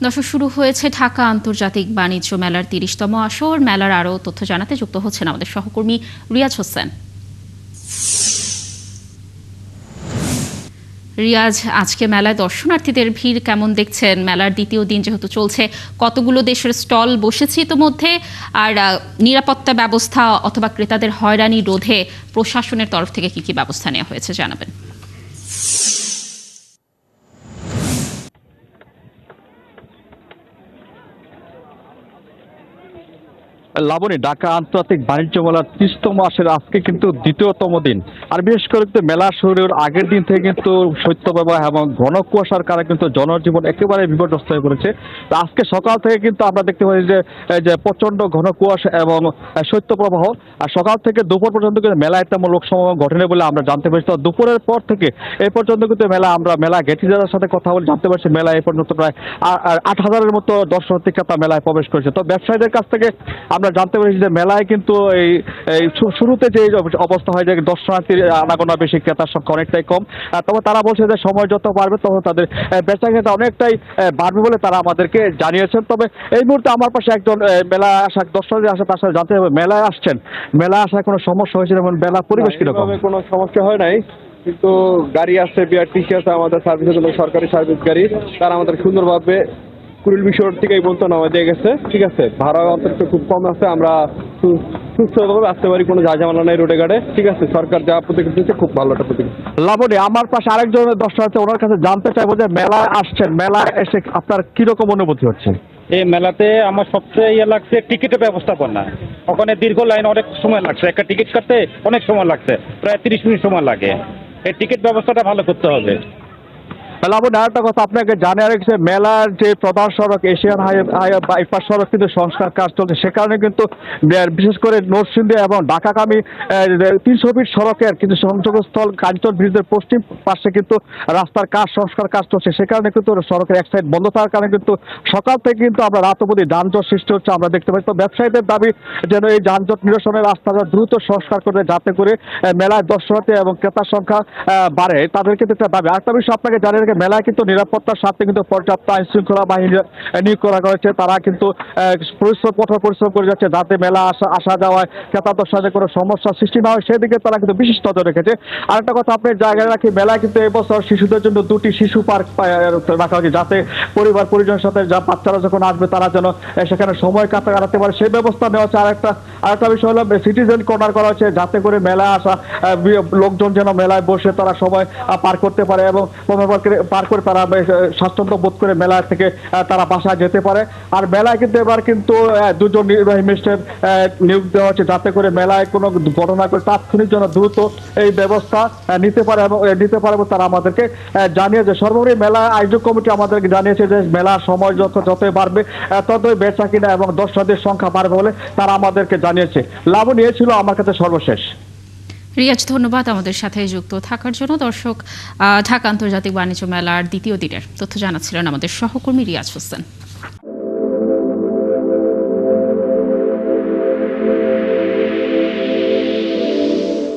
দর্শক, শুরু হয়েছে ঢাকা আন্তর্জাতিক বাণিজ্য মেলার ৩০তম আসর। মেলার আরও তথ্য জানাতে যুক্ত হচ্ছেন আমাদের সহকর্মী রিয়াজ হোসেন। রিয়াজ, আজকে মেলায় দর্শনার্থীদের ভিড় কেমন দেখছেন? মেলার দ্বিতীয় দিন যেহেতু চলছে, কতগুলো দেশের স্টল বসেছে ইতোমধ্যে, আর নিরাপত্তা ব্যবস্থা অথবা ক্রেতাদের হয়রানি রোধে প্রশাসনের তরফ থেকে কি কি ব্যবস্থা নেওয়া হয়েছে জানাবেন। লাবণী, ঢাকা আন্তর্জাতিক বাণিজ্য মেলার ৩০তম আসরের আজকে কিন্তু দ্বিতীয়তম দিন। আর বিশেষ করে কিন্তু মেলা শুরুর আগের দিন থেকে কিন্তু শৈত্যপ্রবাহ এবং ঘন কুয়াশার কারণে কিন্তু জনজীবন একেবারে বিপর্যস্ত হয়ে পড়েছে। তো আজকে সকাল থেকে কিন্তু আমরা দেখতে পাই যে প্রচন্ড ঘন কুয়াশা এবং শৈত্যপ্রবাহ, আর সকাল থেকে দুপুর পর্যন্ত কিন্তু মেলায় তেমন লোক সমাগম ঘটেনি বলে আমরা জানতে পারছি। তো দুপুরের পর থেকে এই পর্যন্ত কিন্তু আমরা মেলা গেটিদারের সাথে কথা বলে জানতে পারছি মেলা এই পর্যন্ত প্রায় ৮,০০০-এর মতো দর্শনার্থী ক্রেতা মেলায় প্রবেশ করেছে। তো ব্যবসায়ীদের কাছ থেকে আমরা জানতে পেরেছি যে মেলায় কিন্তু এই শুরুতে যে অবস্থা হয় যে দর্শনার্থীর আনাগোনা বেশি, ক্রেতার সংখ্যা অনেকটাই কম। তবে তারা বলছে যে সময় যত বাড়বে তখন তাদের বেচাকেনা অনেকটাই বাড়বে বলে তারা আমাদেরকে জানিয়েছেন। তবে এই মুহূর্তে আমার পাশে একজন মেলা আসা দর্শনার্থী আসে, তার সাথে জানতে হবে মেলায় আসছেন, মেলায় আসায় কোনো সমস্যা হয়েছে এবং মেলার পরিবেশ কিরকম? কোনো সমস্যা হয় নাই, কিন্তু গাড়ি আসছে, বিআরটিসি আছে, আমাদের সার্ভিসের জন্য সরকারি সার্ভিস গাড়ি, তারা আমাদের সুন্দরভাবে কুড়িল বিশ্বর থেকে এই পর্যন্ত নামা দিয়ে গেছে। ঠিক আছে, ভাড়া অন্তত খুব কম আছে, আমরা সুস্থভাবে আসতে পারি, কোনো ঝামেলা নাই রোডে ঘাটে। ঠিক আছে, সরকার যা পদক্ষেপ নিচ্ছে খুব ভালো একটা পদক্ষেপ। লাবণী, আমার পাশে আরেকজন দর্শনার্থী, ওনার কাছে জানতে চাইবো যে মেলায় আসছেন, মেলায় এসে আপনার কিরকম অনুভূতি হচ্ছে? এই মেলাতে আমার সবচেয়ে লাগছে টিকিটের ব্যবস্থাপনা। ওখানে দীর্ঘ লাইন, অনেক সময় লাগছে, একটা টিকিট কাটতে অনেক সময় লাগছে, প্রায় 30 মিনিট সময় লাগে। এই টিকিট ব্যবস্থাটা ভালো করতে হবে। লাবণী, আরেকটা কথা আপনাকে জানিয়ে রেখেছে, মেলার যে প্রধান সড়ক এশিয়ান বাইপাস সড়ক কিন্তু সংস্কার কাজ চলছে। সে কারণে কিন্তু বিশেষ করে নরসিংদী এবং ঢাকাগামী 300 ফিট সড়কের কিন্তু সংযোগস্থল কাঞ্চন ব্রিজের পশ্চিম পাশে কিন্তু রাস্তার কাজ, সংস্কার কাজ চলছে। সে কারণে কিন্তু সড়কের এক সাইড বন্ধ থাকার কারণে কিন্তু সকাল থেকে কিন্তু আমরা রাত অবধি যানজট সৃষ্টি হচ্ছে আমরা দেখতে পাই। তো ব্যবসায়ীদের দাবি যেন এই যানজট নিরসনের রাস্তাটা দ্রুত সংস্কার করে, যাতে করে মেলায় দর্শনার্থী এবং ক্রেতার সংখ্যা বাড়ে, তাদের কিন্তু একটা দাবি। আরেকটা বিষয় আপনাকে জানিয়ে মেলায় কিন্তু নিরাপত্তার সাথে কিন্তু পর্যাপ্ত আইন শৃঙ্খলা বাহিনী নিয়োগ করা হয়েছে। তারা কিন্তু কঠোর পরিশ্রম করে যাচ্ছে যাতে মেলা আসা যাওয়ায় ক্রেতা দর্শকদের কোনো সমস্যার সৃষ্টি না হয়, সেদিকে তারা কিন্তু বিশেষ নজর রেখেছে। আরেকটা কথা আপনার জায়গায় রাখি, মেলায় কিন্তু এবছর শিশুদের জন্য 2টি শিশু পার্ক রাখা হয়েছে, যাতে পরিবার পরিজনের সাথে বাচ্চারা যখন আসবে তারা যেন সেখানে সময় কাটাতে পারে, সেই ব্যবস্থা নেওয়া হচ্ছে। আরেকটা বিষয় হলো সিটিজেন কর্নার করা হচ্ছে, যাতে করে মেলায় আসা লোকজন যেন মেলায় বসে তারা সময় পার করতে পারে এবং পার করে তারা স্বাচ্ছন্দ্য বোধ করে মেলা থেকে তারা বাসায় যেতে পারে। আর মেলায় কিন্তু এবার কিন্তু 2জন নির্বাহী ম্যাজিস্ট্রেট নিয়োগ দেওয়া হচ্ছে, যাতে করে মেলায় কোনো ঘটনা করে তাৎক্ষণিক জন্য দ্রুত এই ব্যবস্থা নিতে পারে এবং তারা আমাদেরকে জানিয়েছে। সর্বোপরি মেলা আয়োজক কমিটি আমাদেরকে জানিয়েছে যে মেলার সময় যতই বাড়বে ততই বেচা কিনা এবং দর্শকদের সংখ্যা বাড়বে বলে তারা আমাদেরকে জানিয়েছে। লাবণী, ছিল আমার কাছে সর্বশেষ। রিয়াজ, ধন্যবাদ আমাদের সাথে যুক্ত থাকার জন্য। দর্শক, ঢাকা আন্তর্জাতিক বাণিজ্য মেলার দ্বিতীয় দিনের তথ্য জানাচ্ছিলেন আমাদের সহকর্মী রিয়াজ হোসেন।